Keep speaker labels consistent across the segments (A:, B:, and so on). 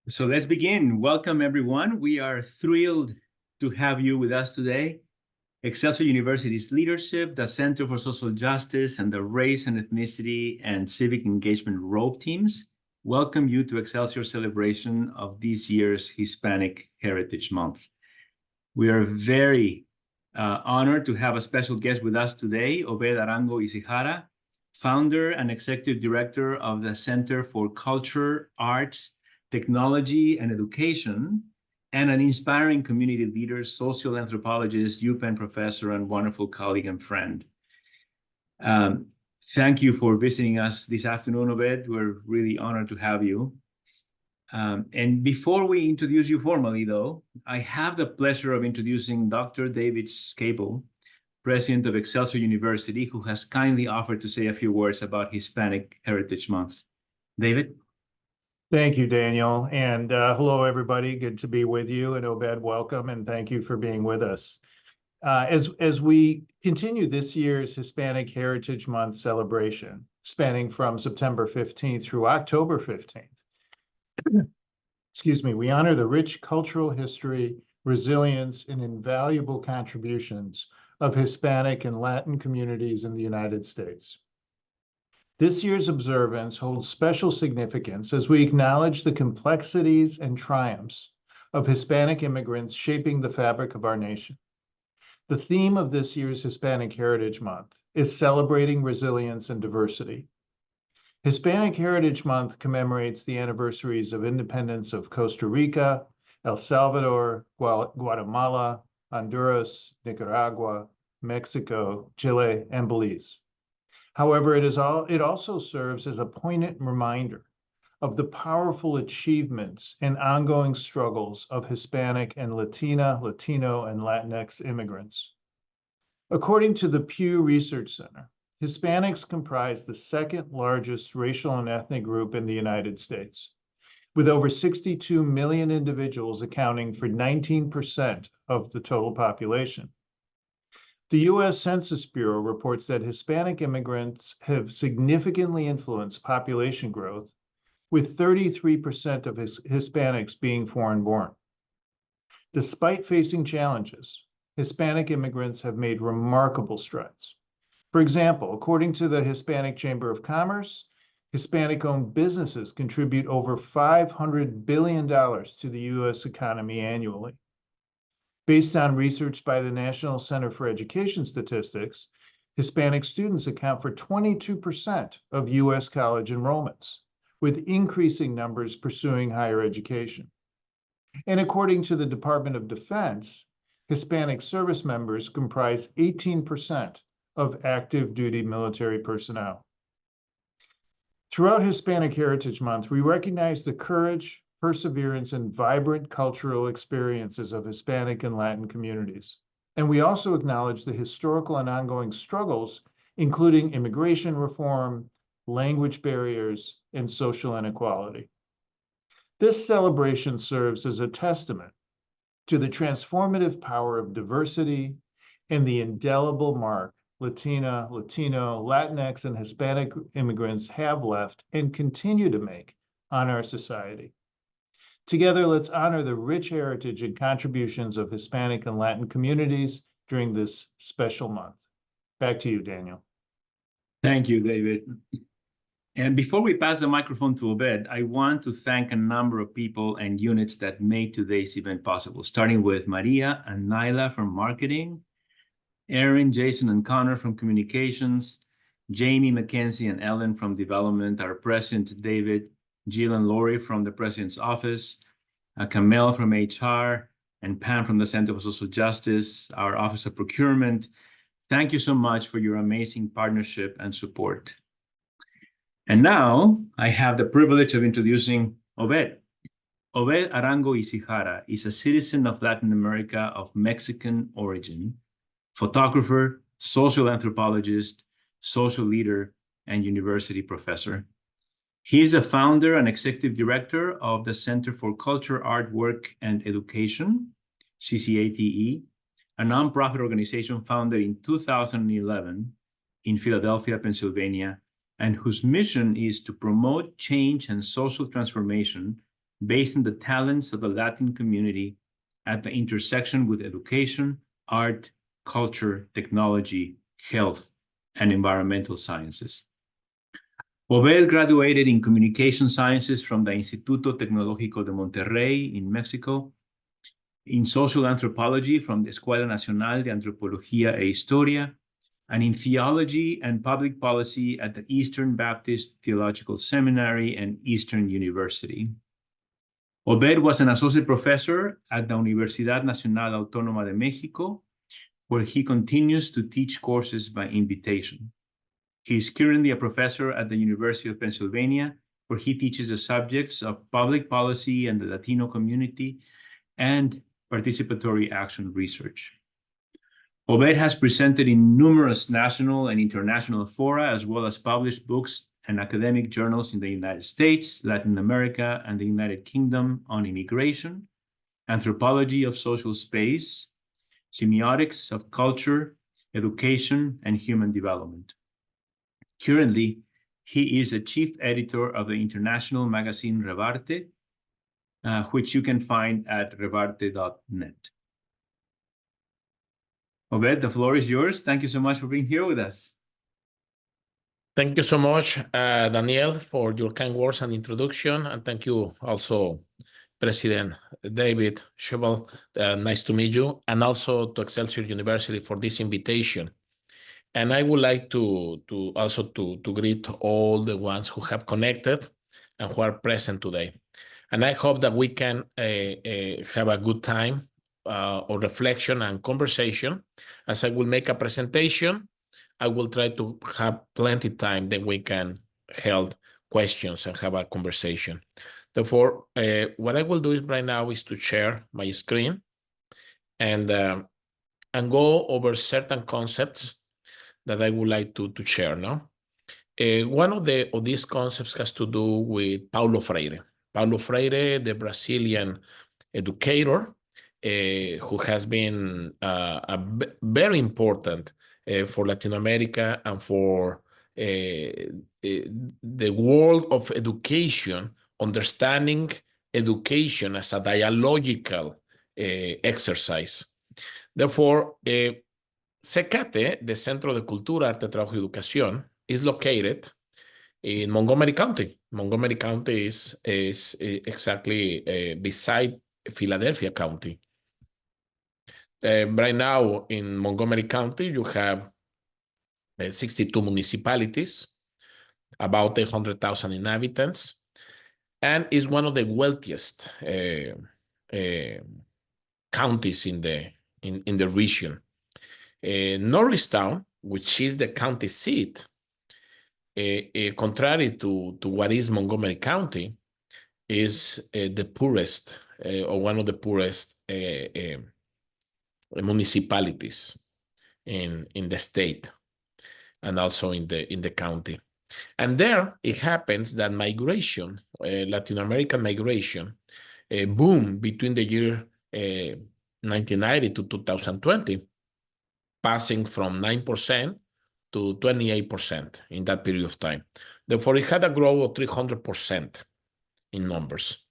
A: So let's begin. Welcome, everyone. We are thrilled to have you with us today. Excelsior University's leadership, the Center for Social Justice, and the Race and Ethnicity and Civic Engagement Rope teams welcome you to Excelsior's celebration of this year's Hispanic Heritage Month. We are very honored to have a special guest with us today, Obed Arango Hisijara, founder and executive director of the Center for Culture, Arts, Technology, and Education, and an inspiring community leader, social anthropologist, UPenn professor, and wonderful colleague and friend. Thank you for visiting us this afternoon, Obed. We're really honored to have you. And before we introduce you formally, though, I have the pleasure of introducing Dr. David Scable, president of Excelsior University, who has kindly offered to say a few words about Hispanic Heritage Month. David?
B: Thank you, Daniel. And hello, everybody. Good to be with you. And Obed, welcome, and thank you for being with us. As we continue this year's Hispanic Heritage Month celebration, spanning from September 15th through October 15th, excuse me, we honor the rich cultural history, resilience, and invaluable contributions of Hispanic and Latin communities in the United States. This year's observance holds special significance as we acknowledge the complexities and triumphs of Hispanic immigrants shaping the fabric of our nation. The theme of this year's Hispanic Heritage Month is celebrating resilience and diversity. Hispanic Heritage Month commemorates the anniversaries of independence of Costa Rica, El Salvador, Guatemala, Honduras, Nicaragua, Mexico, Chile, and Belize. However, it also serves as a poignant reminder of the powerful achievements and ongoing struggles of Hispanic and Latino, and Latinx immigrants. According to the Pew Research Center, Hispanics comprise the second largest racial and ethnic group in the United States, with over 62 million individuals accounting for 19% of the total population. The U.S. Census Bureau reports that Hispanic immigrants have significantly influenced population growth, with 33% of Hispanics being foreign-born. Despite facing challenges, Hispanic immigrants have made remarkable strides. For example, according to the Hispanic Chamber of Commerce, Hispanic-owned businesses contribute over $500 billion to the U.S. economy annually. Based on research by the National Center for Education Statistics, Hispanic students account for 22% of U.S. college enrollments, with increasing numbers pursuing higher education. And according to the Department of Defense, Hispanic service members comprise 18% of active duty military personnel. Throughout Hispanic Heritage Month, we recognize the courage, perseverance, and vibrant cultural experiences of Hispanic and Latin communities. And we also acknowledge the historical and ongoing struggles, including immigration reform, language barriers, and social inequality. This celebration serves as a testament to the transformative power of diversity and the indelible mark Latina, Latino, Latinx, and Hispanic immigrants have left and continue to make on our society. Together, let's honor the rich heritage and contributions of Hispanic and Latin communities during this special month. Back to you, Daniel.
A: Thank you, David. And before we pass the microphone to Obed, I want to thank a number of people and units that made today's event possible, starting with Maria and Nyla from marketing, Aaron, Jason, and Connor from communications, Jamie, Mackenzie, and Ellen from development, our president, David, Jill and Lori from the President's Office, Kamel from HR, and Pam from the Center for Social Justice, our Office of Procurement. Thank you so much for your amazing partnership and support. And now I have the privilege of introducing Obed. Obed Arango Hisijara is a citizen of Latin America of Mexican origin, photographer, social anthropologist, social leader, and university professor. He is the founder and executive director of the Center for Culture, Artwork, and Education, CCATE, a nonprofit organization founded in 2011 in Philadelphia, Pennsylvania, and whose mission is to promote change and social transformation based on the talents of the Latin community at the intersection with education, art, culture, technology, health, and environmental sciences. Obed graduated in communication sciences from the Instituto Tecnológico de Monterrey in Mexico, in social anthropology from the Escuela Nacional de Antropología e Historia, and in theology and public policy at the Eastern Baptist Theological Seminary and Eastern University. Obed was an associate professor at the Universidad Nacional Autónoma de México, where he continues to teach courses by invitation. He is currently a professor at the University of Pennsylvania, where he teaches the subjects of public policy and the Latino community and participatory action research. Obed has presented in numerous national and international fora, as well as published books and academic journals in the United States, Latin America, and the United Kingdom on immigration, anthropology of social space, semiotics of culture, education, and human development. Currently, he is the chief editor of the international magazine Revarte, which you can find at revarte.net. Obed, the floor is yours. Thank you so much for being here with us.
C: Thank you so much, Daniel, for your kind words and introduction. And thank you also, President David Shebel. Nice to meet you. And also to Excelsior University for this invitation. And I would like to also greet all the ones who have connected and who are present today. And I hope that we can have a good time of reflection and conversation. As I will make a presentation, I will try to have plenty of time that we can hold questions and have a conversation. Therefore, what I will do right now is to share my screen and go over certain concepts that I would like to share now. One of these concepts has to do with Paulo Freire. Paulo Freire, the Brazilian educator, who has been very important for Latin America and for the world of education, understanding education as a dialogical exercise. Therefore, CCATE, the Centro de Cultura, Arte, Trabajo y Educación, is located in Montgomery County. Montgomery County is exactly beside Philadelphia County. Right now in Montgomery County, you have 62 municipalities, about 800,000 inhabitants, and is one of the wealthiest counties in the region. Norristown, which is the county seat, contrary to what is Montgomery County, is the poorest or one of the poorest municipalities in the state and also in the county. And there it happens that migration, Latin American migration, boom between the year 1990 to 2020, passing from 9% to 28% in that period of time. Therefore, it had a growth of 300% in numbers.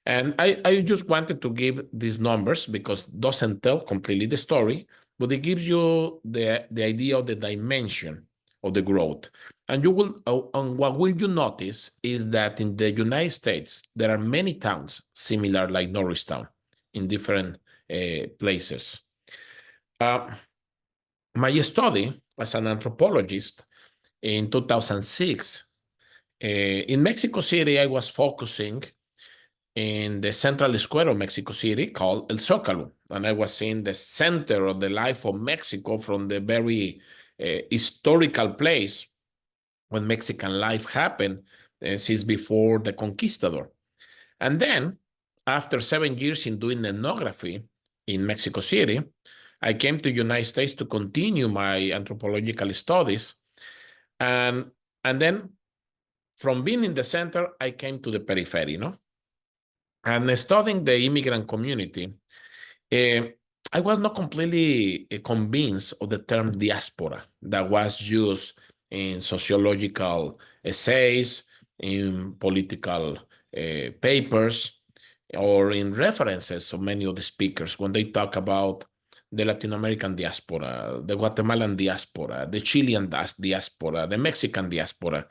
C: And I just wanted to give these numbers because it doesn't tell completely the story, but it gives you the idea of the dimension of the growth. And you will, and what will you notice is that in the United States, there are many towns similar like Norristown in different places. My study as an anthropologist in 2006, in Mexico City, I was focusing in the central square of Mexico City called El Zócalo. And I was in the center of the life of Mexico from the very historical place when Mexican life happened since before the conquistador. And then after 7 years in doing ethnography in Mexico City, I came to the United States to continue my anthropological studies. And then from being in the center, I came to the periphery, And studying the immigrant community, I was not completely convinced of the term diaspora that was used in sociological essays, in political papers. or in references of many of the speakers when they talk about the Latin American diaspora, the Guatemalan diaspora, the Chilean diaspora, the Mexican diaspora.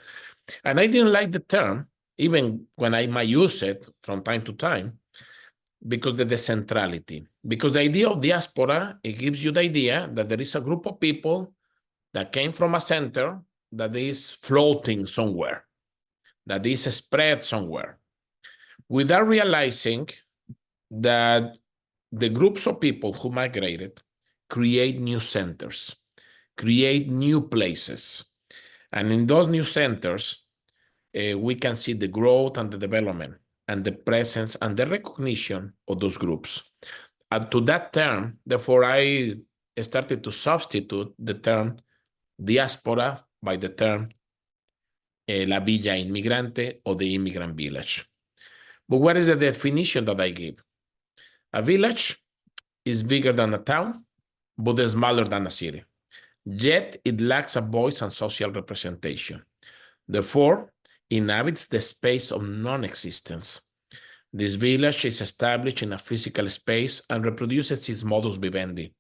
C: And I didn't like the term, even when I might use it from time to time, because the decentrality. Because the idea of diaspora, it gives you the idea that there is a group of people that came from a center that is floating somewhere, that is spread somewhere, without realizing that the groups of people who migrated create new centers, create new places. And in those new centers, we can see the growth and the development and the presence and the recognition of those groups. And to that term, therefore, I started to substitute the term diaspora by the term la villa inmigrante or the immigrant village. But what is the definition that I give? A village is bigger than a town, but is smaller than a city. Yet it lacks a voice and social representation. Therefore, inhabits the space of non-existence. This village is established in a physical space and reproduces its modus vivendi.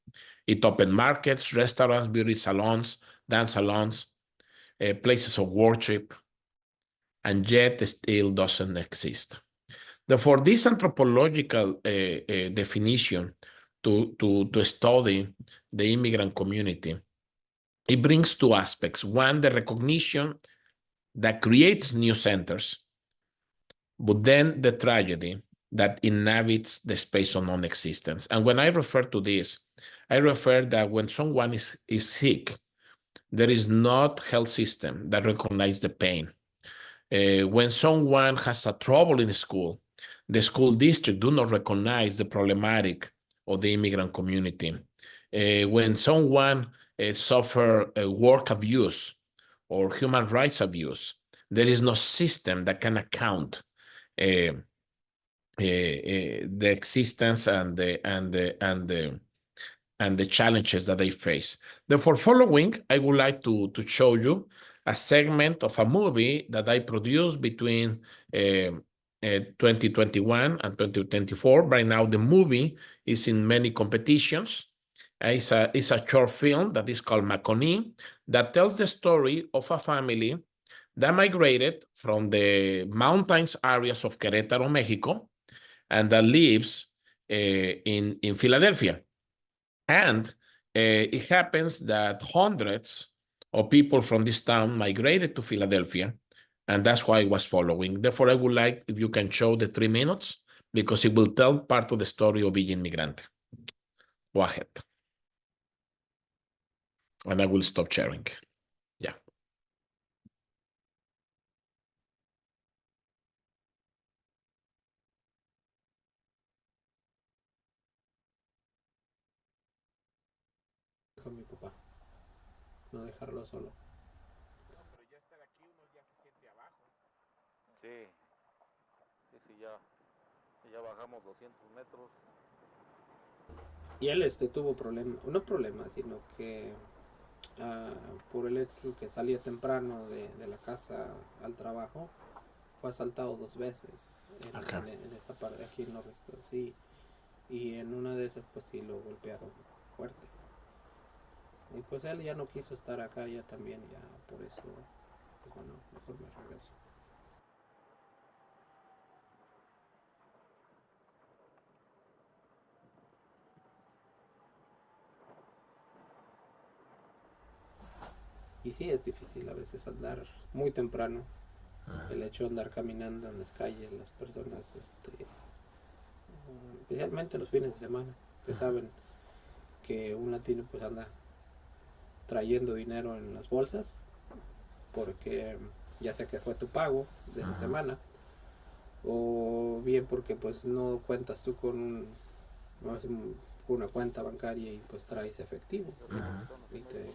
C: It opens markets, restaurants, beauty salons, dance salons, places of worship, and yet still doesn't exist. Therefore, this anthropological definition to study the immigrant community, it brings two aspects. One, the recognition that creates new centers, but then the tragedy that inhabits the space of non-existence. And when I refer to this, I refer that when someone is sick, there is not health system that recognizes the pain. When someone has a trouble in school, the school district do not recognize the problematic of the immigrant community. When someone suffer work abuse or human rights abuse, there is no system that can account the existence and the challenges that they face. Therefore, following, I would like to show you a segment of a movie that I produced between 2021 and 2024. Right now, the movie is in many competitions. It's a short film that is called Maconi that tells the story of a family that migrated from the mountains areas of Querétaro, Mexico, and that lives in Philadelphia. And it happens that hundreds of people from this town migrated to Philadelphia, and that's why I was following. Therefore, I would like if you can show the 3 minutes, because it will tell part of the story of Villa Inmigrante. Go ahead. And I will stop sharing. Yeah.
D: Con mi papá, no dejarlo solo.
C: Pero ya estar aquí uno ya se siente abajo.
E: Sí, sí, ya bajamos 200 metros.
D: Y él tuvo problemas, no problemas, sino que por el hecho que salía temprano de la casa al trabajo, fue asaltado 2 veces en esta parte, aquí en Norristo, sí. Y en una de esas pues sí lo golpearon fuerte. Y pues él ya no quiso estar acá ya también, ya por eso, pues bueno, mejor me regreso. Y sí es difícil a veces andar muy temprano. El hecho de andar caminando en las calles, las personas, especialmente los fines de semana, que saben que un latino pues anda trayendo dinero en las bolsas, porque ya sea que fue tu pago de la semana, o bien porque pues no cuentas tú con una cuenta bancaria y pues traes efectivo, y te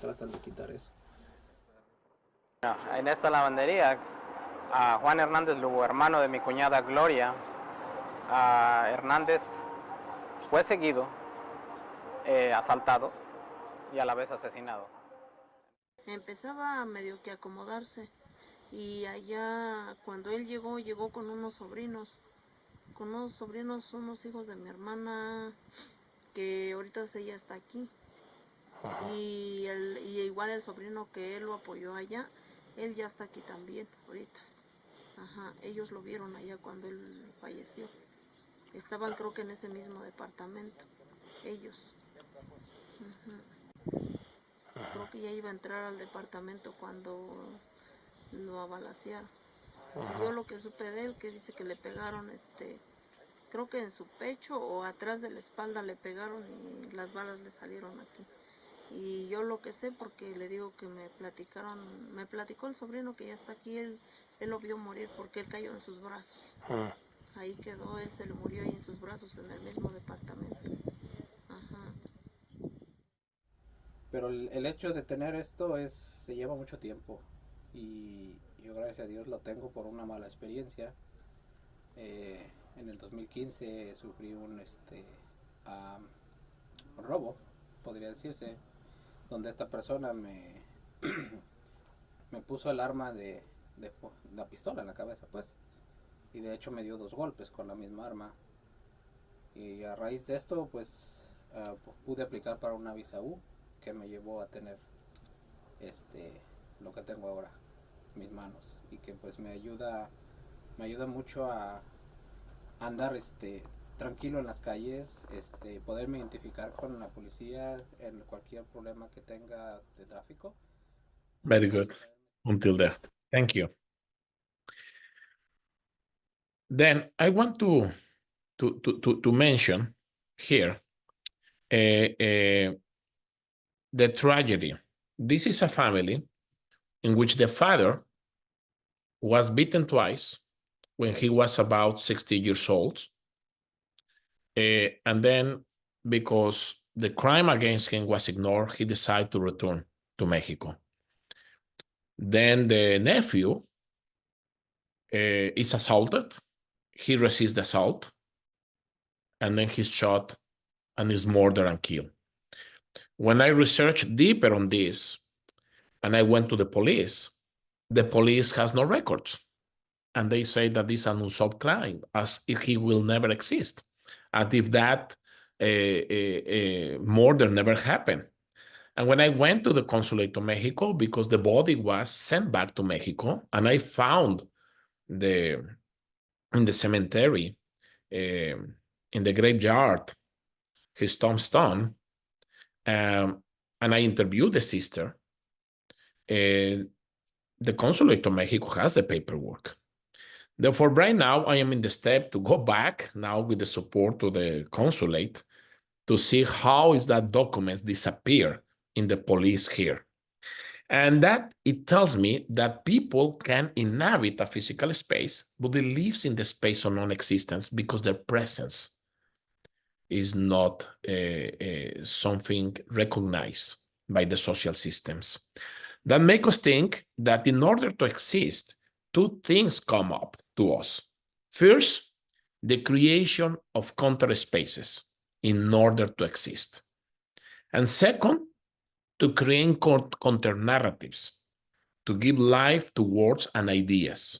D: tratan de quitar eso.
F: En esta lavandería, a Juan Hernández Lugo, hermano de mi cuñada Gloria, Hernández fue seguido, asaltado y a la vez asesinado.
G: Empezaba a medio que acomodarse y allá cuando él llegó con unos sobrinos con unos sobrinos, unos hijos de mi hermana, que ahorita ella está aquí. Y igual el sobrino que él lo apoyó allá, él ya está aquí también ahorita. Ajá, ellos lo vieron allá cuando él falleció. Estaban creo que en ese mismo departamento, ellos. Creo que ya iba a entrar al departamento cuando lo abalacearon. Yo lo que supe de él, que dice que le pegaron, creo que en su pecho o atrás de la espalda le pegaron y las balas le salieron aquí. Y yo lo que sé, porque le digo que me platicó el sobrino que ya está aquí, él lo vio morir porque él cayó en sus brazos. Ahí quedó, él se le murió ahí en sus brazos, en el mismo departamento. Ajá.
D: Pero el hecho de tener esto se lleva mucho tiempo. Y yo gracias a Dios lo tengo por una mala experiencia. En el 2015 sufrí un robo, podría decirse, donde esta persona me puso el arma de la pistola en la cabeza, pues, y de hecho me dio 2 golpes con la misma arma. Y a raíz de esto, pues, pude aplicar para una visa U que me llevó a tener lo que tengo ahora, mis manos, y que pues me ayuda mucho a andar tranquilo en las calles, poderme identificar con la policía en cualquier problema que tenga de tráfico.
C: Very good. Until there. Thank you. Then I want to mention here the tragedy. This is a family in which the father was beaten twice when he was about 60 years old. And then, because the crime against him was ignored, he decided to return to Mexico. Then the nephew is assaulted. He resists the assault. And then he's shot and is murdered and killed. When I researched deeper on this, and I went to the police has no records. And they say that this is an unsolved crime, as if he will never exist, as if that murder never happened. And when I went to the consulate of Mexico, because the body was sent back to Mexico, and I found in the cemetery, in the graveyard, his tombstone, and I interviewed the sister. The consulate of Mexico has the paperwork. Therefore, right now, I am in the step to go back now with the support of the consulate to see how is that documents disappear in the police here. And that it tells me that people can inhabit a physical space, but it lives in the space of non-existence because their presence is not something recognized by the social systems. That make us think that in order to exist, 2 things come up to us. First, the creation of counter spaces in order to exist. And second, to create counter narratives, to give life to words and ideas.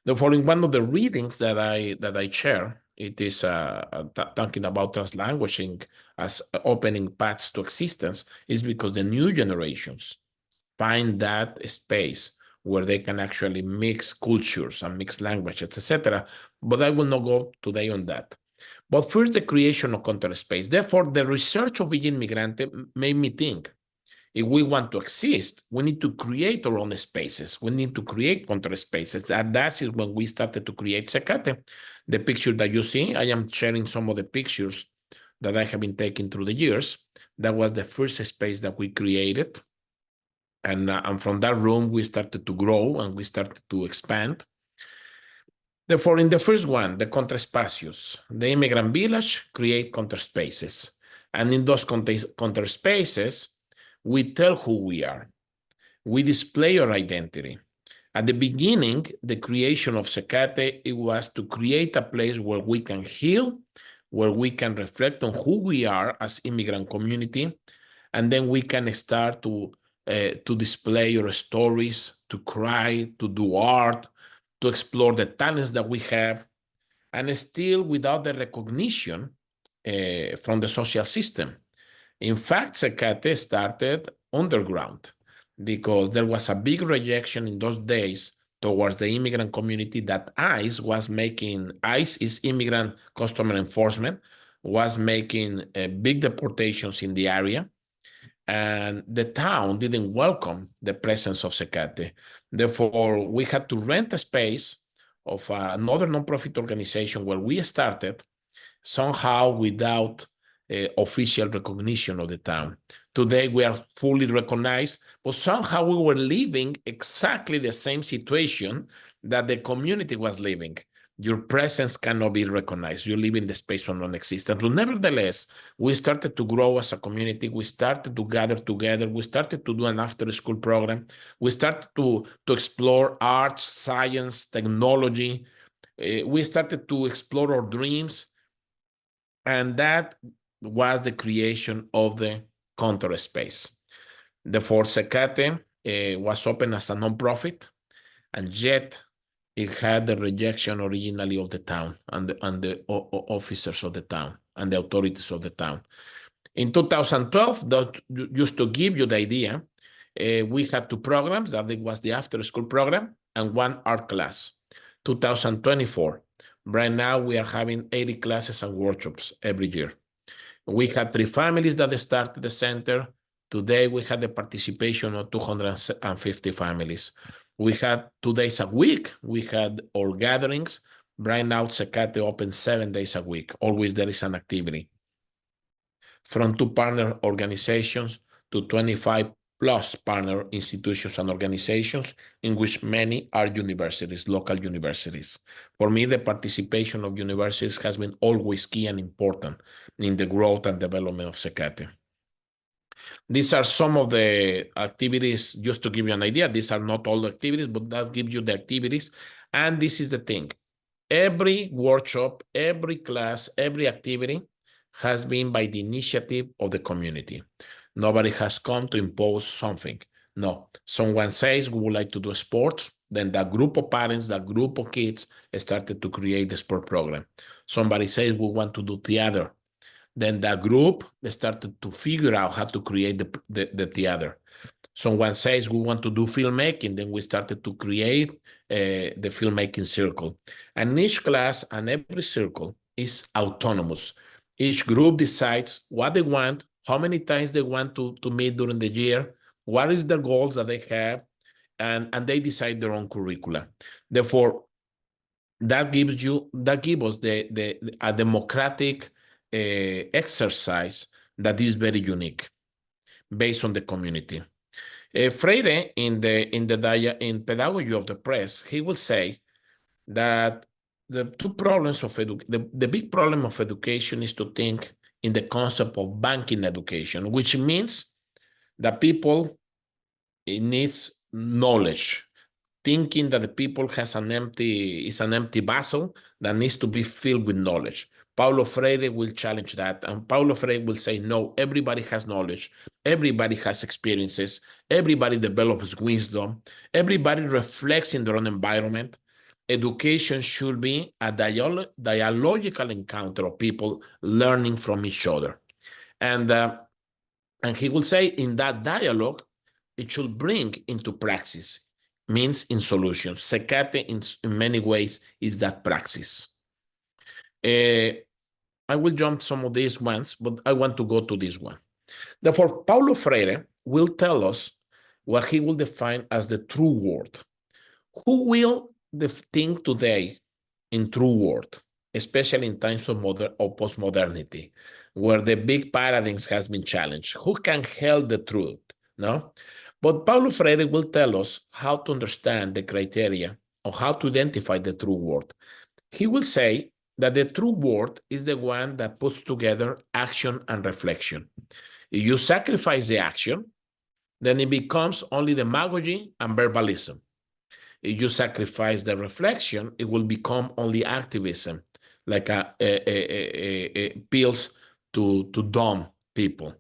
C: Therefore, in one of the readings that I share, it is talking about translanguaging as opening paths to existence, is because the new generations find that space where they can actually mix cultures and mix languages, etc. But I will not go today on that. But first, the creation of counter space. Therefore, the research of Immigrant made me think, if we want to exist, we need to create our own spaces. We need to create counter spaces. And that is when we started to create CCATE. The picture that you see, I am sharing some of the pictures that I have been taking through the years. That was the first space that we created. And from that room, we started to grow and we started to expand. Therefore, in the first one, the contraspacios, the immigrant village create counter spaces. And in those counter spaces, we tell who we are. We display our identity. At the beginning, the creation of CCATE, it was to create a place where we can heal, where we can reflect on who we are as immigrant community, and then we can start to display our stories, to cry, to do art, to explore the talents that we have, and still without the recognition from the social system. In fact, CCATE started underground because there was a big rejection in those days towards the immigrant community that ICE is Immigrant Customer Enforcement, was making big deportations in the area. And the town didn't welcome the presence of CCATE. Therefore, we had to rent a space of another nonprofit organization where we started, somehow without official recognition of the town. Today, we are fully recognized, but somehow we were living exactly the same situation that the community was living. Your presence cannot be recognized. You live in the space of non-existence. But nevertheless, we started to grow as a community. We started to gather together. We started to do an after-school program. We started to explore arts, science, technology. We started to explore our dreams. And that was the creation of the Contour space. Therefore, CCATE was open as a nonprofit, and yet it had the rejection originally of the town and the officers of the town and the authorities of the town. In 2012, that just to give you the idea, we had 2 programs. That was the after-school program and 1 art class. 2024, right now we are having 80 classes and workshops every year. We had 3 families that started the center. Today, we had the participation of 250 families. We had 2 days a week. We had our gatherings. Right now, CCATE opens 7 days a week. Always there is an activity. From 2 partner organizations to 25 plus partner institutions and organizations, in which many are universities, local universities. For me, the participation of universities has been always key and important in the growth and development of CCATE. These are some of the activities, just to give you an idea. These are not all the activities, but that gives you the activities. And this is the thing. Every workshop, every class, every activity has been by the initiative of the community. Nobody has come to impose something. No, someone says we would like to do sports, then that group of parents, that group of kids started to create the sport program. Somebody says we want to do theater. Then that group started to figure out how to create the theater. Someone says we want to do filmmaking, then we started to create the filmmaking circle. And each class and every circle is autonomous. Each group decides what they want, how many times they want to meet during the year, what is the goals that they have, and they decide their own curricula. Therefore, that gives us a democratic exercise that is very unique based on the community. Freire, in Pedagogy of the Press, he will say that the 2 problems of the big problem of education is to think in the concept of banking education, which means that people needs knowledge, thinking that the people is an empty vessel that needs to be filled with knowledge. Paulo Freire will challenge that, and Paulo Freire will say, no, everybody has knowledge, everybody has experiences, everybody develops wisdom, everybody reflects in their own environment. Education should be a dialogical encounter of people learning from each other. And he will say in that dialogue, it should bring into praxis, means in solutions. CCATE in many ways is that praxis. I will jump some of these ones, but I want to go to this one. Therefore, Paulo Freire will tell us what he will define as the true world. Who will think today in true world, especially in times of postmodernity, where the big paradigms has been challenged? Who can help the truth? No? But Paulo Freire will tell us how to understand the criteria of how to identify the true world. He will say that the true world is the one that puts together action and reflection. If you sacrifice the action, then it becomes only demagogy and verbalism. If you sacrifice the reflection, it will become only activism, like pills to dumb people.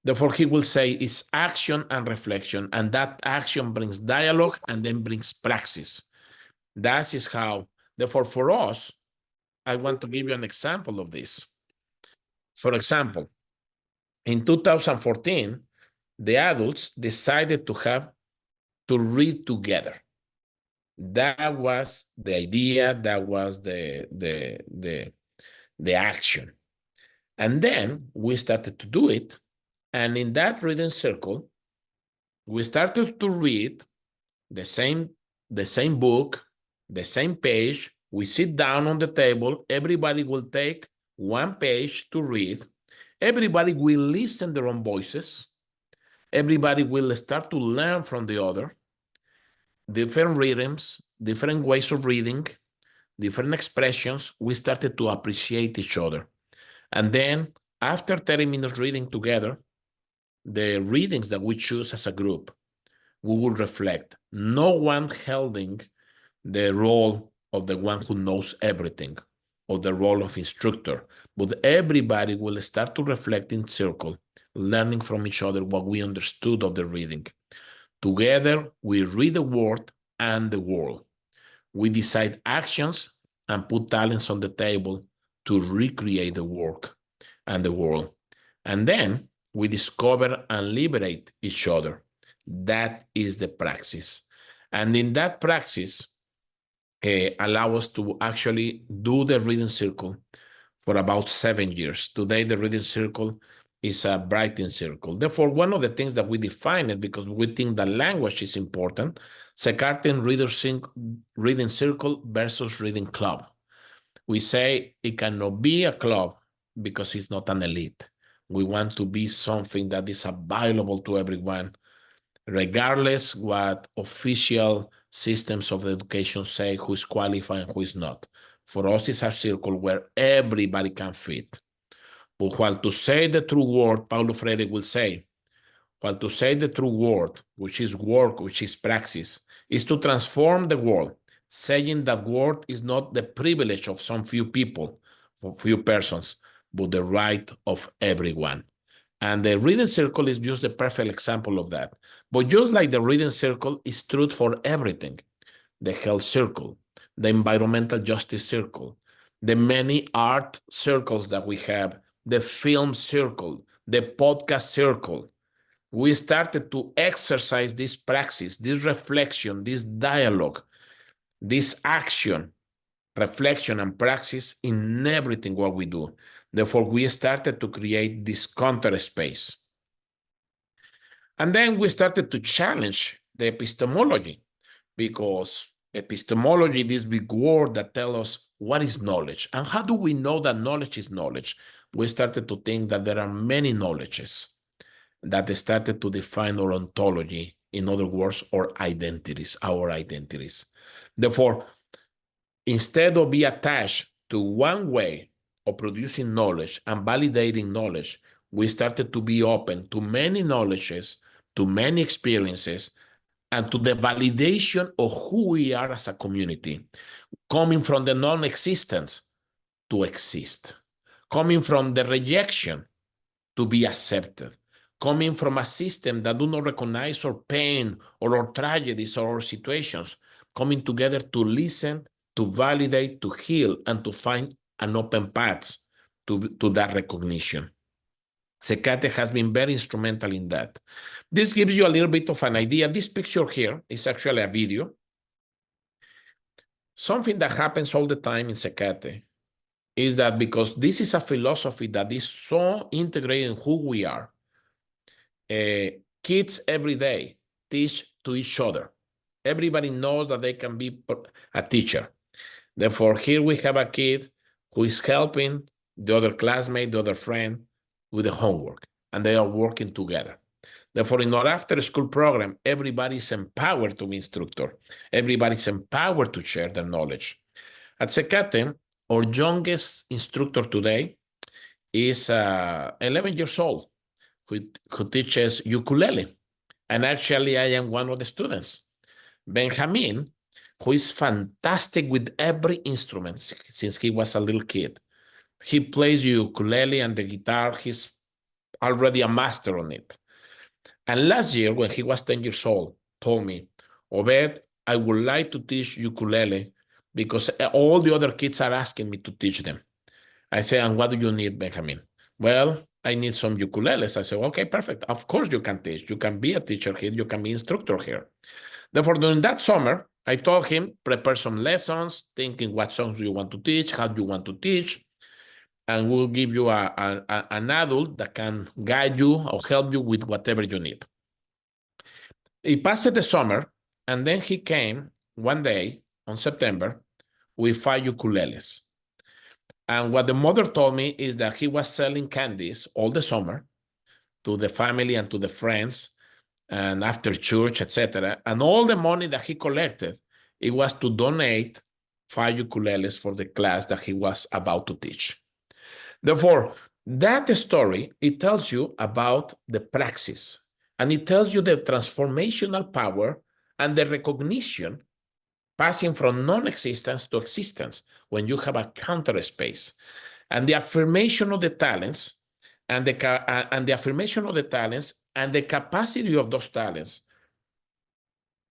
C: Therefore, he will say it's action and reflection, and that action brings dialogue and then brings praxis. That is how, therefore, for us, I want to give you an example of this. For example, in 2014, the adults decided to read together. That was the idea, that was the action. And then we started to do it. And in that reading circle, we started to read the same book, the same page. We sit down on the table. Everybody will take one page to read. Everybody will listen their own voices. Everybody will start to learn from the other. Different rhythms, different ways of reading, different expressions. We started to appreciate each other. And then after 30 minutes reading together, the readings that we choose as a group, we will reflect. No one holding the role of the one who knows everything or the role of instructor, but everybody will start to reflect in circle, learning from each other what we understood of the reading. Together, we read the word and the world. We decide actions and put talents on the table to recreate the work and the world. And then we discover and liberate each other. That is the praxis. And in that praxis, allow us to actually do the reading circle for about 7 years. Today, the reading circle is a writing circle. Therefore, one of the things that we define it, because we think that language is important, CCATE reading circle versus reading club. We say it cannot be a club because it's not an elite. We want to be something that is available to everyone, regardless what official systems of education say who is qualified and who is not. For us, it's a circle where everybody can fit. But while to say the true word, Paulo Freire will say, while to say the true word, which is work, which is praxis, is to transform the world, saying that word is not the privilege of some few people, for few persons, but the right of everyone. And the reading circle is just the perfect example of that. But just like the reading circle is truth for everything, the health circle, the environmental justice circle, the many art circles that we have, the film circle, the podcast circle, we started to exercise this praxis, this reflection, this dialogue, this action, reflection and praxis in everything what we do. Therefore, we started to create this counter space. And then we started to challenge the epistemology, because epistemology, this big word that tells us what is knowledge and how do we know that knowledge is knowledge. We started to think that there are many knowledges that started to define our ontology, in other words, our identities. Therefore, instead of being attached to one way of producing knowledge and validating knowledge, we started to be open to many knowledges, to many experiences, and to the validation of who we are as a community, coming from the non-existence to exist, coming from the rejection to be accepted, coming from a system that do not recognize our pain or our tragedies or our situations, coming together to listen, to validate, to heal, and to find an open path to that recognition. CCATE has been very instrumental in that. This gives you a little bit of an idea. This picture here is actually a video. Something that happens all the time in CCATE is that because this is a philosophy that is so integrated in who we are, kids every day teach to each other. Everybody knows that they can be a teacher. Therefore, here we have a kid who is helping the other classmate, the other friend with the homework, and they are working together. Therefore, in our after-school program, everybody is empowered to be instructor. Everybody is empowered to share their knowledge. At CCATE, our youngest instructor today is 11 years old, who teaches ukulele. And actually, I am one of the students. Benjamin, who is fantastic with every instrument since he was a little kid. He plays ukulele and the guitar. He's already a master on it. And last year, when he was 10 years old, told me, Obed, I would like to teach ukulele, because all the other kids are asking me to teach them. I say, and what do you need, Benjamin? Well, I need some ukuleles. I say, okay, perfect. Of course you can teach. You can be a teacher here. You can be instructor here. Therefore, during that summer, I told him, prepare some lessons, thinking what songs you want to teach, how you want to teach, and we'll give you an adult that can guide you or help you with whatever you need. He passed the summer, and then he came one day on September with 5 ukuleles. And what the mother told me is that he was selling candies all the summer to the family and to the friends and after church, etc. And all the money that he collected, it was to donate 5 ukuleles for the class that he was about to teach. Therefore, that story, it tells you about the praxis, and it tells you the transformational power and the recognition passing from non-existence to existence when you have a counter space, and the affirmation of the talents and the affirmation of the talents and the capacity of those talents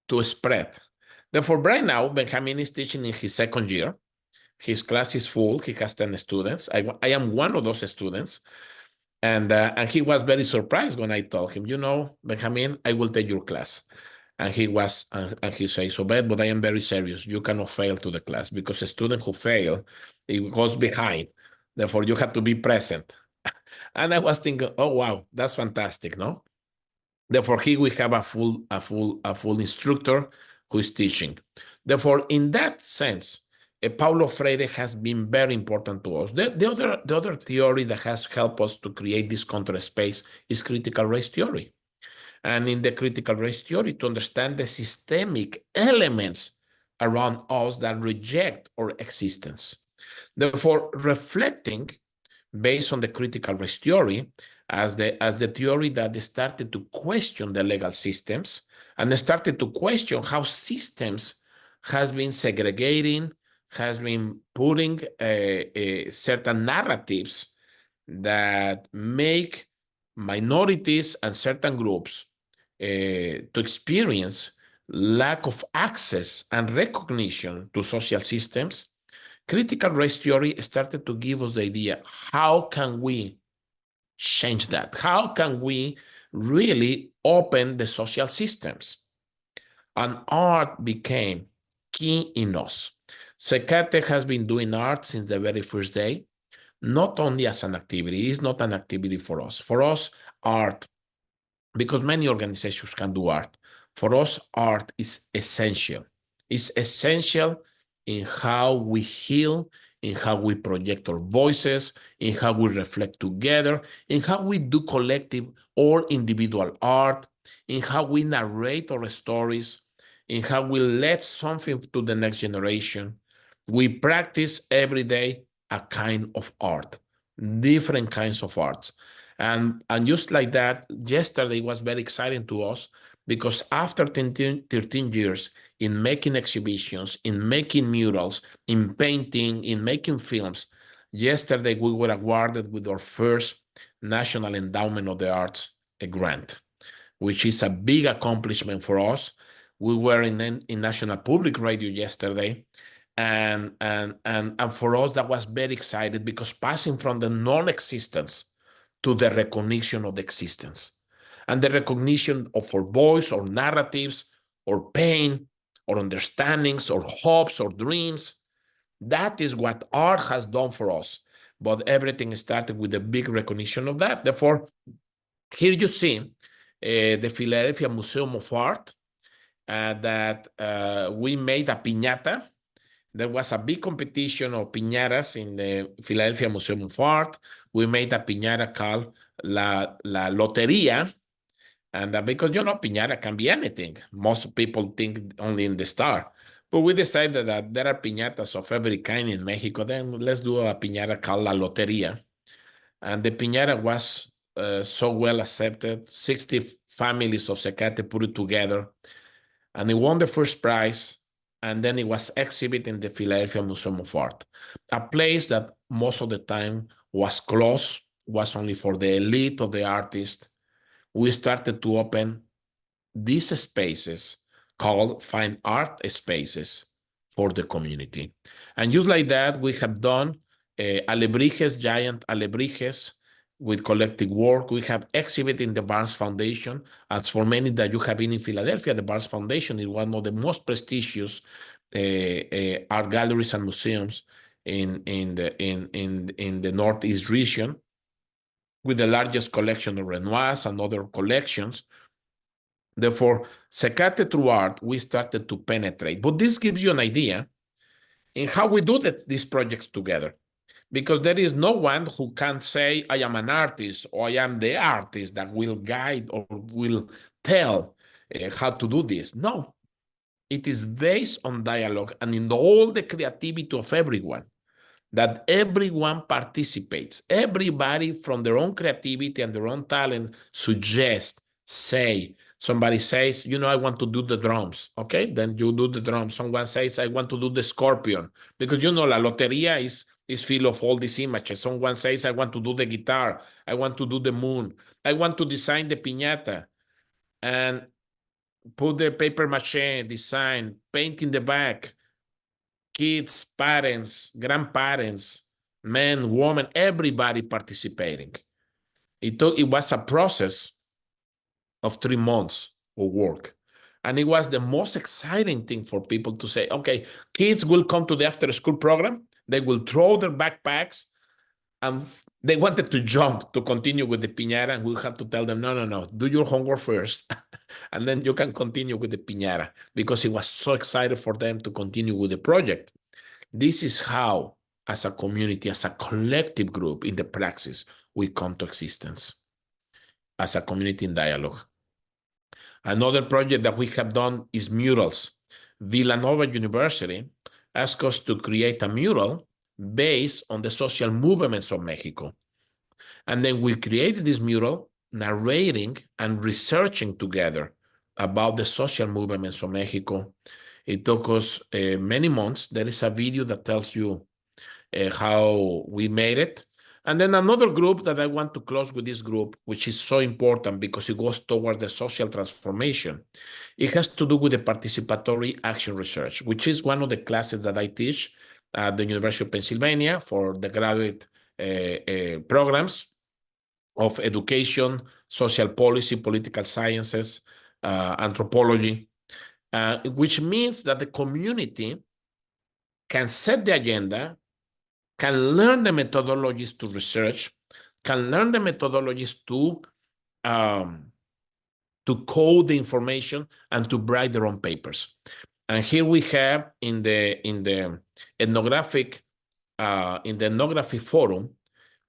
C: to spread. Therefore, right now, Benjamin is teaching in his second year. His class is full. He has 10 students. I am one of those students. And he was very surprised when I told him, Benjamin, I will take your class. And he says, Obed, but I am very serious. You cannot fail to the class, because a student who fails, it goes behind. Therefore, you have to be present. And I was thinking, oh, wow, that's fantastic, no? Therefore, here we have a full instructor who is teaching. Therefore, in that sense, Paulo Freire has been very important to us. The other theory that has helped us to create this counter space is critical race theory. And in the critical race theory, to understand the systemic elements around us that reject our existence. Therefore, reflecting based on the critical race theory as the theory that started to question the legal systems and started to question how systems has been segregating, has been putting certain narratives that make minorities and certain groups to experience lack of access and recognition to social systems. Critical race theory started to give us the idea, how can we change that? How can we really open the social systems? And art became key in us. CCATE has been doing art since the very first day, not only as an activity. It's not an activity for us. For us, art, because many organizations can do art, for us, art is essential. It's essential in how we heal, in how we project our voices, in how we reflect together, in how we do collective or individual art, in how we narrate our stories, in how we let something to the next generation. We practice every day a kind of art, different kinds of arts. And just like that, yesterday was very exciting to us, because after 13 years in making exhibitions, in making murals, in painting, in making films, yesterday we were awarded with our first National Endowment of the Arts grant, which is a big accomplishment for us. We were in National Public Radio yesterday, and for us that was very exciting, because passing from the non-existence to the recognition of the existence, and the recognition of our voice, or narratives, or pain, or understandings, or hopes, or dreams. That is what art has done for us. But everything started with a big recognition of that. Therefore, here you see the Philadelphia Museum of Art, that we made a piñata. There was a big competition of piñatas in the Philadelphia Museum of Art. We made a piñata called La Lotería. And because, piñata can be anything. Most people think only in the star. But we decided that there are piñatas of every kind in Mexico. Then let's do a piñata called La Lotería. And the piñata was so well accepted. 60 families of CCATE put it together. And it won the first prize. And then it was exhibited in the Philadelphia Museum of Art, a place that most of the time was closed, was only for the elite of the artists. We started to open these spaces called fine art spaces for the community. And just like that, we have done Alebrijes, giant Alebrijes with collective work. We have exhibit in the Barnes Foundation. As for many that you have been in Philadelphia, the Barnes Foundation is one of the most prestigious art galleries and museums in the Northeast region, with the largest collection of Renoirs and other collections. Therefore, CCATE through art, we started to penetrate. But this gives you an idea in how we do these projects together. Because there is no one who can say, I am an artist, or I am the artist that will guide or will tell how to do this. No, it is based on dialogue and in all the creativity of everyone, that everyone participates. Everybody from their own creativity and their own talent suggest, say. Somebody says, I want to do the drums. Okay, then you do the drums. Someone says, I want to do the scorpion. Because, la loteria is full of all these images. Someone says, I want to do the guitar. I want to do the moon. I want to design the piñata. And put the paper mache design, paint in the back. Kids, parents, grandparents, men, women, everybody participating. It was a process of 3 months of work. And it was the most exciting thing for people to say, okay, kids will come to the after-school program. They will throw their backpacks. And they wanted to jump to continue with the piñata. And we had to tell them, no, do your homework first. And then you can continue with the piñata, because it was so excited for them to continue with the project. This is how, as a community, as a collective group in the praxis, we come to existence as a community in dialogue. Another project that we have done is murals. Villanova University asked us to create a mural based on the social movements of Mexico. And then we created this mural narrating and researching together about the social movements of Mexico. It took us many months. There is a video that tells you how we made it. And then another group that I want to close with this group, which is so important because it goes towards the social transformation. It has to do with the participatory action research, which is one of the classes that I teach at the University of Pennsylvania for the graduate programs of education, social policy, political sciences, anthropology, which means that the community can set the agenda, can learn the methodologies to research, can learn the methodologies to code the information and to write their own papers. And here we have in the ethnography forum,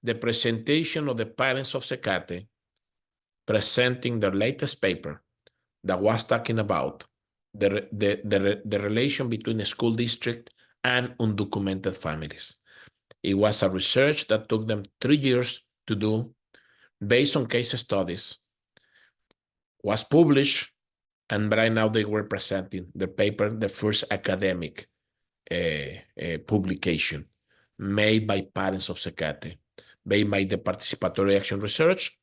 C: the presentation of the parents of CCATE presenting their latest paper that was talking about the relation between the school district and undocumented families. It was a research that took them 3 years to do based on case studies, was published, and right now they were presenting the paper, the first academic publication made by parents of CCATE, made by the Participatory Action Research.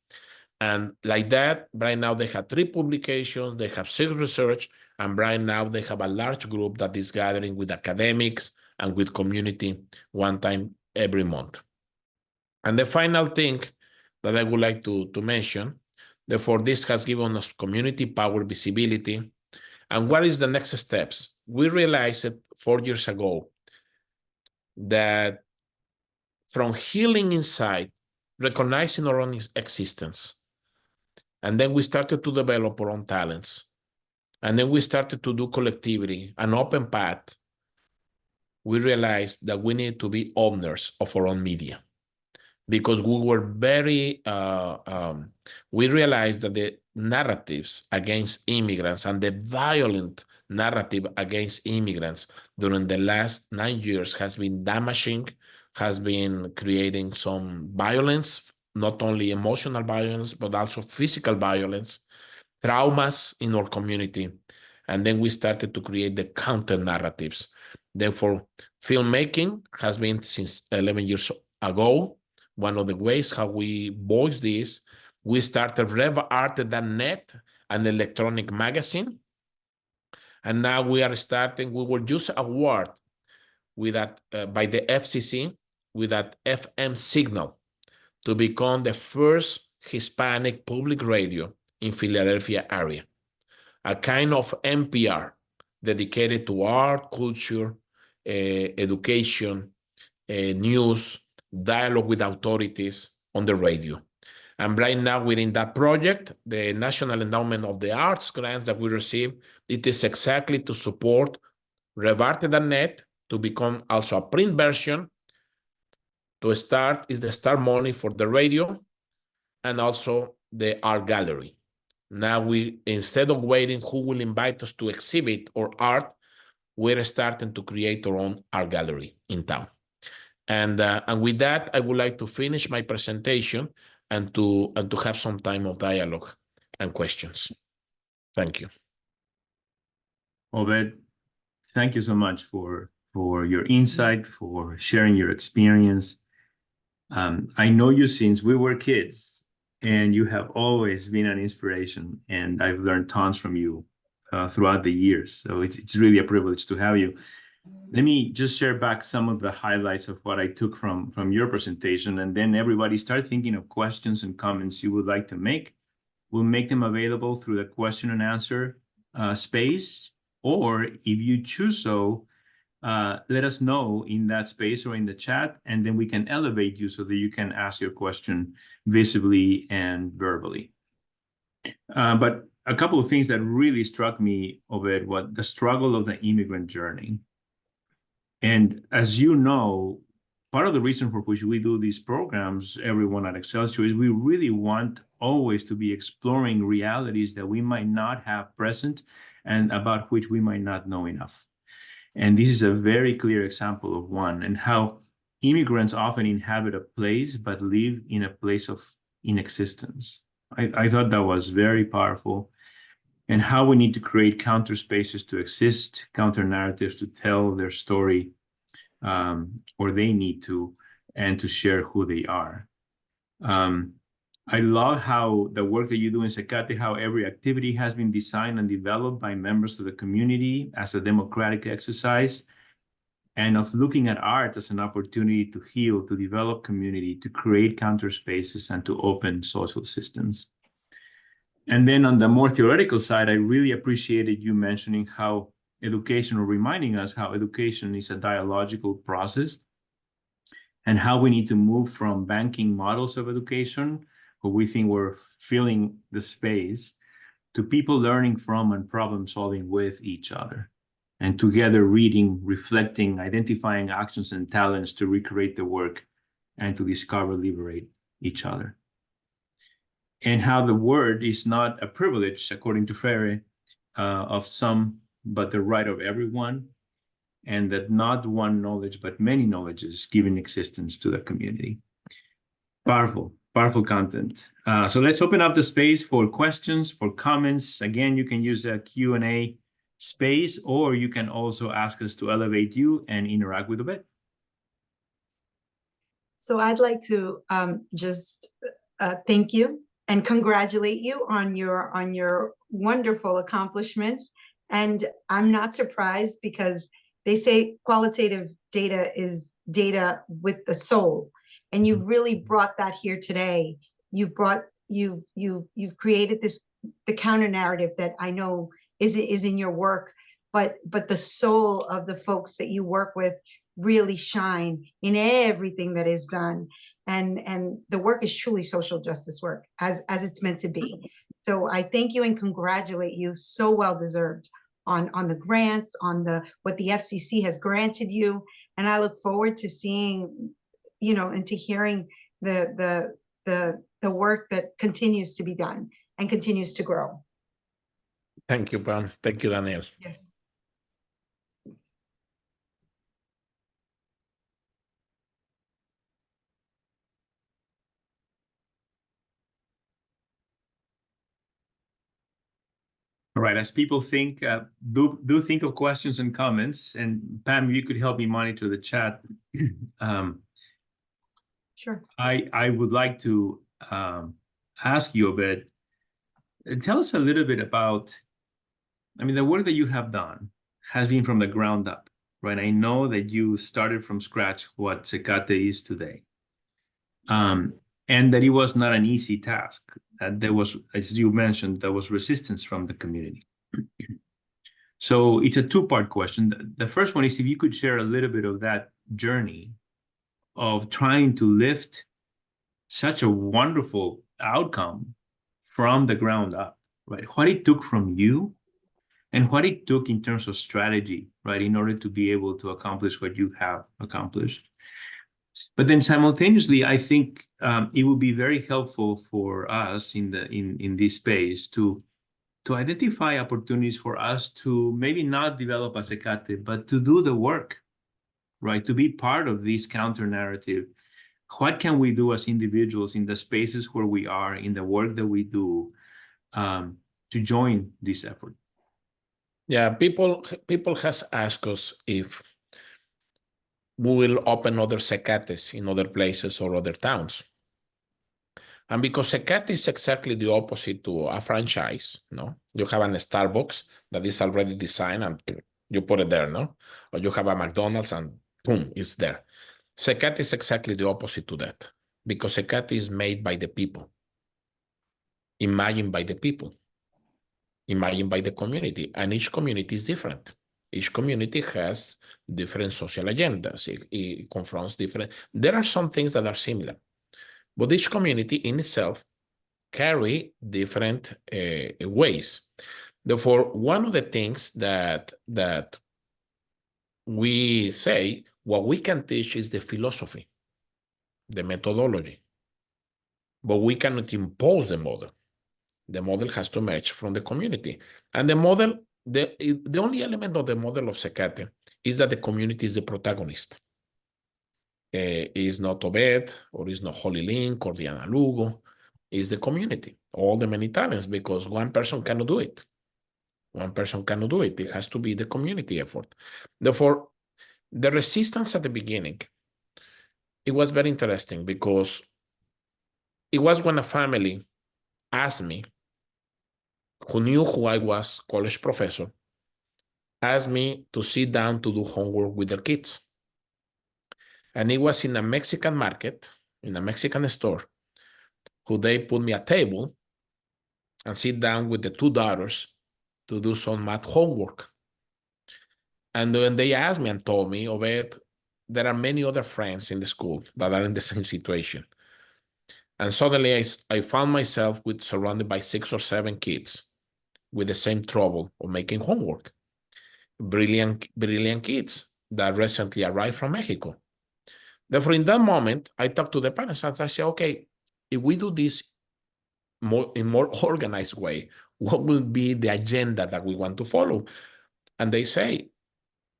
C: And like that, right now they have 3 publications, they have 6 research, and right now they have a large group that is gathering with academics and with community one time every month. And the final thing that I would like to mention, therefore this has given us community power visibility. And what is the next steps? We realized it 4 years ago that from healing inside, recognizing our own existence, and then we started to develop our own talents. And then we started to do collectivity, an open path. We realized that we need to be owners of our own media, because we were very, we realized that the narratives against immigrants and the violent narrative against immigrants during the last 9 years has been damaging, has been creating some violence, not only emotional violence, but also physical violence, traumas in our community. And then we started to create the counter narratives. Therefore, filmmaking has been since 11 years ago. One of the ways how we voice this, we started RevArt.net, an electronic magazine. And now we are starting, we will just award with that by the FCC with that FM signal to become the first Hispanic public radio in Philadelphia area, a kind of NPR dedicated to art, culture, education, news, dialogue with authorities on the radio. And right now within that project, the National Endowment of the Arts grants that we receive, it is exactly to support Revarte.net to become also a print version. To start is the start money for the radio and also the art gallery. Now we, instead of waiting who will invite us to exhibit or art, we're starting to create our own art gallery in town. And with that, I would like to finish my presentation and to have some time of dialogue and questions. Thank you.
A: Obed, thank you so much for your insight, for sharing your experience. I know you since we were kids, and you have always been an inspiration, and I've learned tons from you throughout the years. So it's really a privilege to have you. Let me just share back some of the highlights of what I took from your presentation, and then everybody start thinking of questions and comments you would like to make. We'll make them available through the question and answer space, or if you choose so, let us know in that space or in the chat, and then we can elevate you so that you can ask your question visibly and verbally. But a couple of things that really struck me, Obed, was the struggle of the immigrant journey. And as you know, part of the reason for which we do these programs, everyone at Excelsior, is we really want always to be exploring realities that we might not have present and about which we might not know enough. And this is a very clear example of one, and how immigrants often inhabit a place but live in a place of inexistence. I thought that was very powerful, and how we need to create counter spaces to exist, counter narratives to tell their story, or they need to, and to share who they are. I love how the work that you do in CCATE, how every activity has been designed and developed by members of the community as a democratic exercise, and of looking at art as an opportunity to heal, to develop community, to create counter spaces, and to open social systems. And then on the more theoretical side, I really appreciated you mentioning how education, or reminding us how education is a dialogical process, and how we need to move from banking models of education, where we think we're filling the space, to people learning from and problem solving with each other, and together reading, reflecting, identifying actions and talents to recreate the work and to discover, liberate each other. And how the word is not a privilege, according to Freire, of some, but the right of everyone, and that not one knowledge, but many knowledges giving existence to the community. Powerful, powerful content. So let's open up the space for questions, for comments. Again, you can use a Q&A space, or you can also ask us to elevate you and interact with Obed.
H: So I'd like to just thank you and congratulate you on your wonderful accomplishments. And I'm not surprised, because they say qualitative data is data with the soul, and you've really brought that here today. You've created the counter narrative that I know is in your work, but the soul of the folks that you work with really shine in everything that is done. And the work is truly social justice work, as it's meant to be. So I thank you and congratulate you, so well deserved, on the grants, on what the FCC has granted you. And I look forward to seeing, and to hearing the work that continues to be done and continues to grow.
C: Thank you, Pam. Thank you, Daniel.
H: Yes.
A: All right, as people think, do think of questions and comments, and Pam, you could help me monitor the chat.
H: Sure.
A: I would like to ask you, Obed, tell us a little bit about I mean, the work that you have done has been from the ground up, right? I know that you started from scratch what CCATE is today. And that it was not an easy task. There was, as you mentioned, there was resistance from the community. So it's a two-part question. The first one is if you could share a little bit of that journey of trying to lift such a wonderful outcome from the ground up, right? What it took from you and what it took in terms of strategy, right, in order to be able to accomplish what you have accomplished. But then simultaneously, I think it would be very helpful for us in this space to identify opportunities for us to maybe not develop a CCATE, but to do the work, right? To be part of this counter narrative. What can we do as individuals in the spaces where we are, in the work that we do, to join this effort?
C: Yeah, people has asked us if we will open other CCATEs in other places or other towns. And because CCATE is exactly the opposite to a franchise, no? You have a Starbucks that is already designed and you put it there, no? Or you have a McDonald's and boom, it's there. CCATE is exactly the opposite to that because CCATE is made by the people, imagined by the people, imagined by the community, and each community is different. Each community has different social agendas. It confronts different. There are some things that are similar, but each community in itself carry different ways. Therefore, one of the things that we say, what we can teach is the philosophy, the methodology, but we cannot impose the model. The model has to emerge from the community. And the model, the only element of the model of CCATE is that the community is the protagonist. Is not Obed, or is not Holy Link, or Diana Lugo. Is the community, all the many talents, because one person cannot do it. One person cannot do it. It has to be the community effort. Therefore, the resistance at the beginning, it was very interesting because it was when a family asked me, who knew who I was, college professor, asked me to sit down to do homework with their kids. And it was in a Mexican market, in a Mexican store, who they put me a table and sit down with the two daughters to do some math homework. And when they asked me and told me, Obed, there are many other friends in the school that are in the same situation. And suddenly I found myself surrounded by 6 or 7 kids with the same trouble of making homework. Brilliant kids that recently arrived from Mexico. Therefore, in that moment, I talked to the parents and I said, okay, if we do this in more organized way, what will be the agenda that we want to follow? And they say,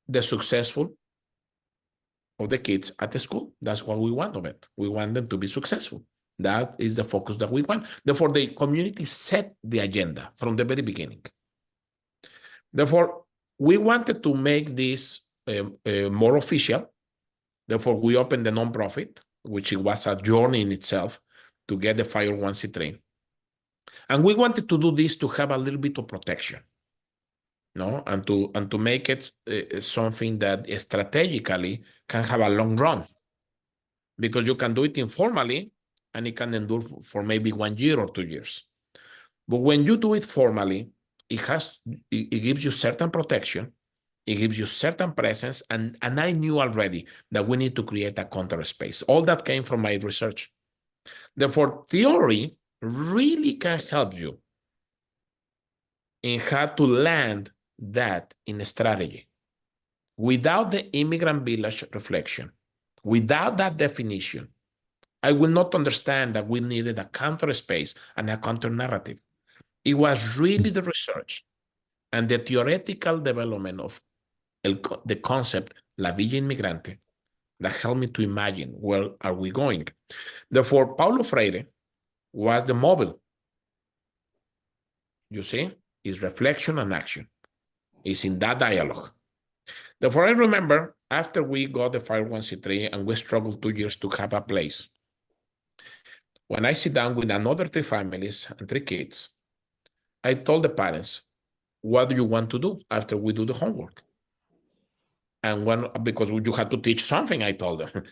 C: the successful of the kids at the school. That's what we want of it. We want them to be successful. That is the focus that we want. Therefore, the community set the agenda from the very beginning. Therefore, we wanted to make this more official. Therefore, we opened the nonprofit, which it was a journey in itself to get the 501c3. And we wanted to do this to have a little bit of protection, no, and to make it something that strategically can have a long run, because you can do it informally and it can endure for maybe 1 year or 2 years. But when you do it formally, it gives you certain protection, it gives you certain presence, and I knew already that we need to create a counter space. All that came from my research. Therefore, theory really can help you in how to land that in a strategy. Without the immigrant village reflection, without that definition, I will not understand that we needed a counter space and a counter narrative. It was really the research and the theoretical development of the concept La Villa Inmigrante that helped me to imagine where are we going. Therefore, Paulo Freire was the model. You see, is reflection and action. It's in that dialogue. Therefore, I remember after we got the 501c3 and we struggled 2 years to have a place, when I sit down with another 3 families and 3 kids, I told the parents, what do you want to do after we do the homework? And because you have to teach something, I told them.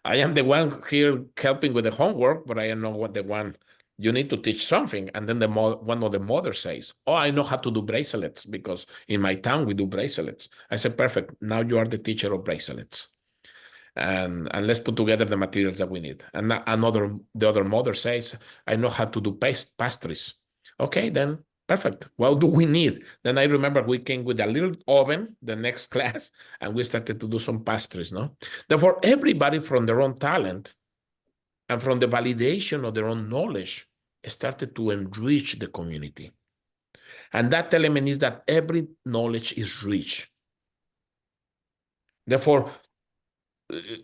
C: I am the one here helping with the homework, but I am not the one. You need to teach something. And then one of the mothers says, oh, I know how to do bracelets because in my town we do bracelets. I said, perfect. Now you are the teacher of bracelets. And let's put together the materials that we need. And the other mother says, I know how to do pastries. Okay, then perfect. What do we need? Then I remember we came with a little oven the next class, and we started to do some pastries, no? Therefore, everybody from their own talent and from the validation of their own knowledge started to enrich the community. And that element is that every knowledge is rich. Therefore,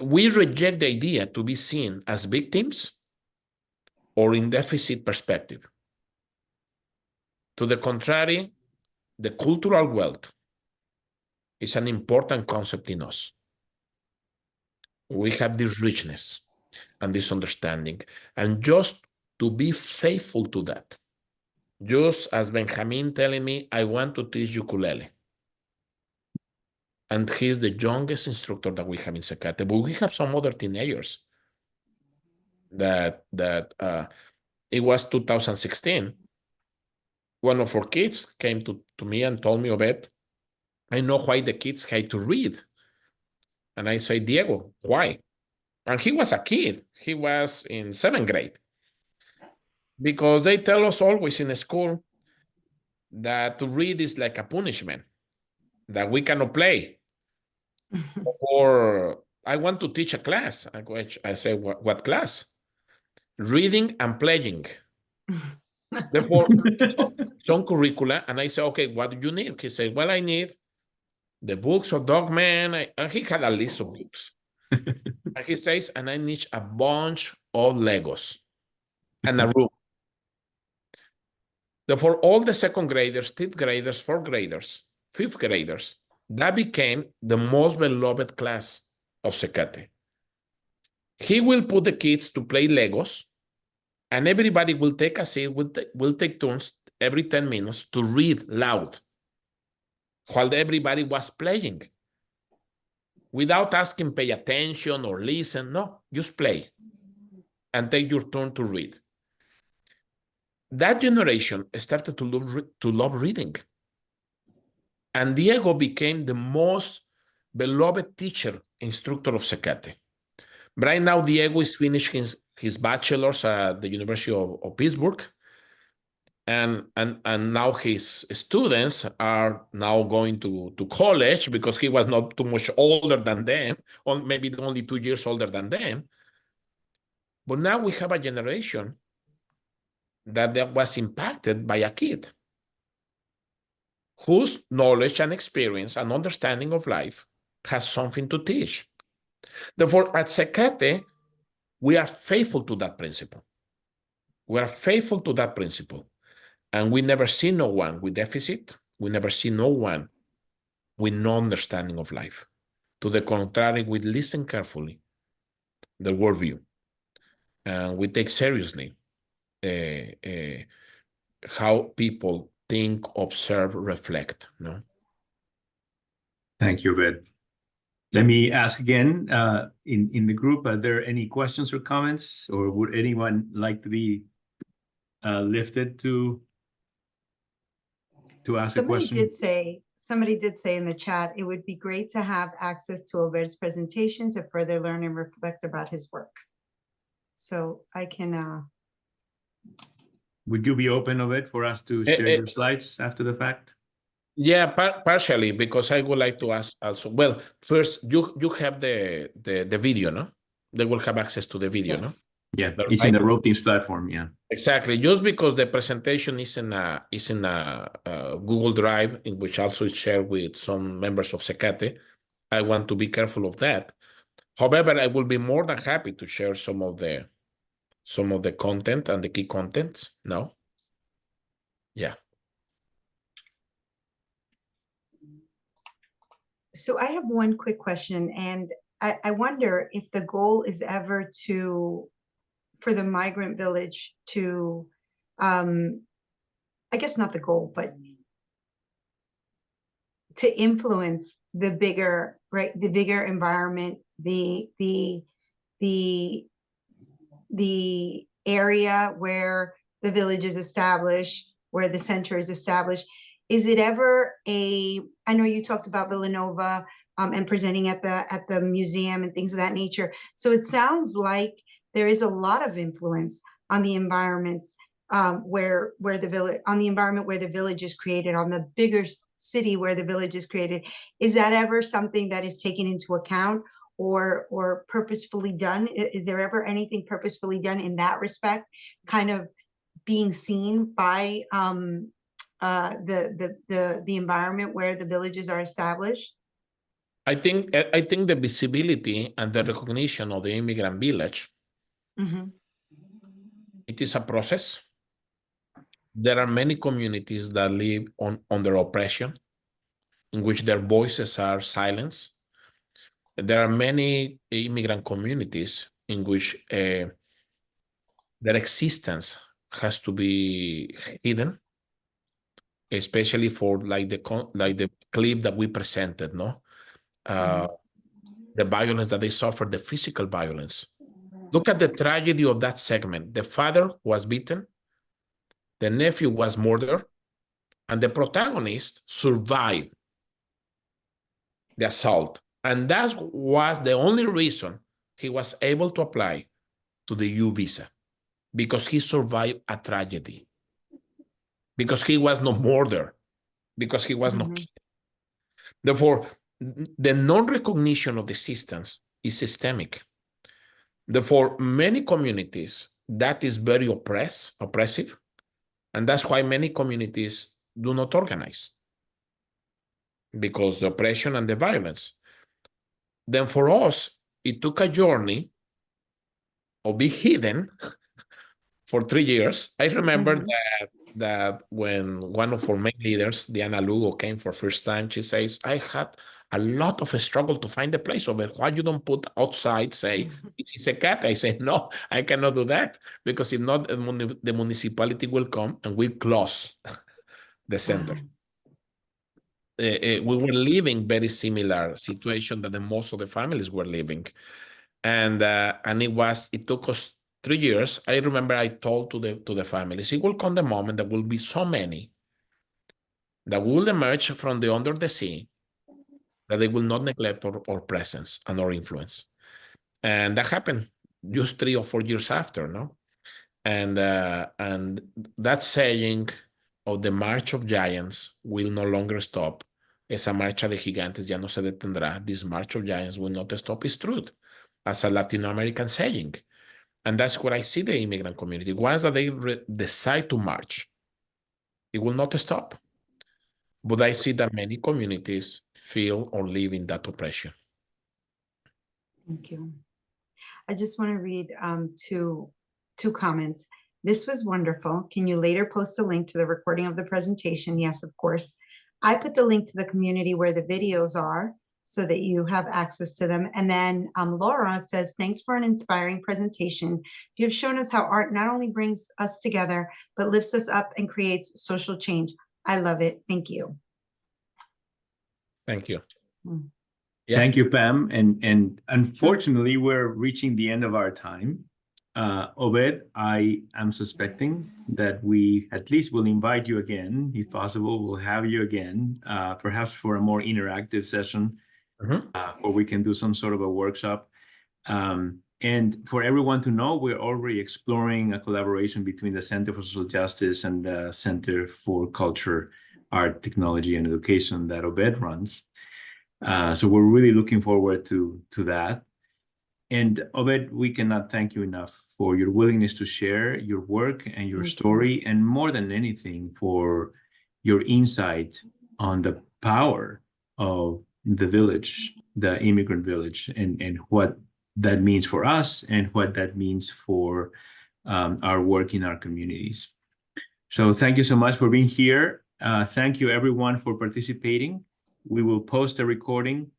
C: we reject the idea to be seen as victims or in deficit perspective. To the contrary, the cultural wealth is an important concept in us. We have this richness and this understanding, and just to be faithful to that. Just as Benjamin telling me, I want to teach ukulele. And he's the youngest instructor that we have in CCATE, but we have some other teenagers that it was 2016. One of our kids came to me and told me, Obed, I know why the kids hate to read. And I say, Diego, why? And he was a kid. He was in 7th grade. Because they tell us always in school that to read is like a punishment, that we cannot play. Or I want to teach a class. I say, what class? Reading and playing. Therefore, some curricula, and I say, okay, what do you need? He said, well, I need the books of Dogman, and he had a list of books. And he says, and I need a bunch of Legos and a room. Therefore, all the 2nd graders, 3rd graders, 4th graders, 5th graders, that became the most beloved class of CCATE. He will put the kids to play Legos, and everybody will take a seat, will take turns every 10 minutes to read loud while everybody was playing. Without asking, pay attention or listen. No, just play and take your turn to read. That generation started to love reading. And Diego became the most beloved teacher, instructor of CCATE. Right now, Diego is finishing his bachelor's at the University of Pittsburgh. And now his students are now going to college because he was not too much older than them, or maybe only 2 years older than them. But now we have a generation that was impacted by a kid whose knowledge and experience and understanding of life has something to teach. Therefore, at CCATE, we are faithful to that principle. We are faithful to that principle. And we never see no one with deficit. We never see no one with no understanding of life. To the contrary, we listen carefully the worldview. And we take seriously how people think, observe, reflect. No?
A: Thank you, Obed. Let me ask again, in the group, are there any questions or comments, or would anyone like to be lifted to ask a question?
H: Somebody did say in the chat, it would be great to have access to Obed's presentation to further learn and reflect about his work. So I can.
A: Would you be open, Obed, for us to share your slides after the fact?
C: Yeah, partially, because I would like to ask also. Well, first, you have the video, no? They will have access to the video, no?
A: Yeah, it's in the Rope Teams platform, yeah.
C: Exactly. Just because the presentation is in a Google Drive, in which also is shared with some members of CCATE, I want to be careful of that. However, I will be more than happy to share some of the content and the key contents now. Yeah.
H: So I have one quick question, and I wonder if the goal is ever for the migrant village to, I guess not the goal, but to influence the bigger, right, the bigger environment, the area where the village is established, where the center is established? Is it ever I know you talked about Villanova and presenting at the museum and things of that nature. So it sounds like there is a lot of influence on the environments where the village, on the environment where the village is created, on the bigger city where the village is created. Is that ever something that is taken into account or purposefully done? Is there ever anything purposefully done in that respect, kind of being seen by the environment where the villages are established?
C: I think the visibility and the recognition of the immigrant village, it is a process. There are many communities that live under oppression, in which their voices are silenced. There are many immigrant communities in which their existence has to be hidden, especially for like the clip that we presented, no? The violence that they suffer, the physical violence. Look at the tragedy of that segment. The father was beaten, the nephew was murdered, and the protagonist survived the assault. And that was the only reason he was able to apply to the U visa, because he survived a tragedy, because he was not murdered, because he was not killed. Therefore, the non-recognition of the existence is systemic. Therefore, many communities, that is very oppressive, and that's why many communities do not organize, because the oppression and the violence. Then for us, it took a journey of being hidden for 3 years. I remember that when one of our main leaders, Diana Lugo, came for first time, she says, I had a lot of a struggle to find a place over. Why you don't put outside, say, it's CCATE? I say, no, I cannot do that, because if not, the municipality will come and will close the center. We were living very similar situation that most of the families were living. And it took us 3 years. I remember I told to the families, it will come the moment that will be so many that will emerge from under the sea that they will not neglect our presence and our influence. And that happened just 3 or 4 years after, no? And that saying of the March of Giants will no longer stop. Esa marcha de gigantes ya no se detendrá. This March of Giants will not stop is truth, as a Latin American saying. And that's where I see the immigrant community. Once that they decide to march, it will not stop. But I see that many communities feel or live in that oppression.
H: Thank you. I just want to read two comments. This was wonderful. Can you later post a link to the recording of the presentation? Yes, of course. I put the link to the community where the videos are so that you have access to them. And then Laura says, thanks for an inspiring presentation. You have shown us how art not only brings us together, but lifts us up and creates social change. I love it. Thank you.
C: Thank you.
A: Yeah. Thank you, Pam. And unfortunately, we're reaching the end of our time. Obed, I am suspecting that we at least will invite you again. If possible, we'll have you again, perhaps for a more interactive session, where we can do some sort of a workshop. And for everyone to know, we're already exploring a collaboration between the Center for Social Justice and the Center for Culture, Art, Technology, and Education that Obed runs. So we're really looking forward to that. And Obed, we cannot thank you enough for your willingness to share your work and your story, and more than anything, for your insight on the power of the village, the immigrant village, and what that means for us and what that means for our work in our communities. So thank you so much for being here. Thank you everyone for participating. We will post a recording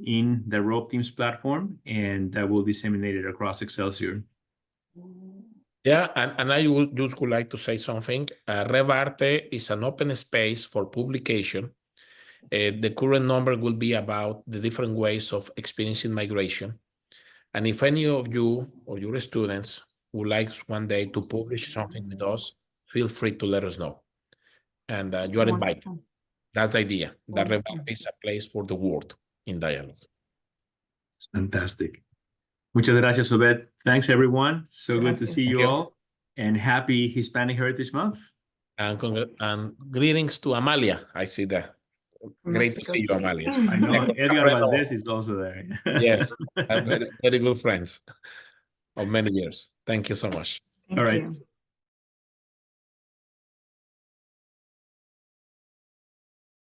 A: in the Rope Teams platform, and that will disseminate it across Excelsior.
C: Yeah, and I would like to say something. RevArte is an open space for publication, The current number will be about the different ways of experiencing migration. And if any of you or your students would like one day to publish something with us, feel free to let us know. And you are invited.
H: Wonderful.
C: That's the idea. That
H: Wonderful.
C: Revarte is a place for the world in dialogue.
A: It's fantastic. Muchas gracias, Obed. Thanks, everyone. So good to
H: Gracias.
A: see you
C: Thank you.
A: all. And happy Hispanic Heritage Month.
C: And greetings to Amalia. I see that. Great to
H: Mexico
C: see you,
H: City.
C: Amalia.
A: I know Edgar Valdez is also there.
C: Yes, very, very good friends of many years. Thank you so much.
H: Thank
A: All right.
H: you.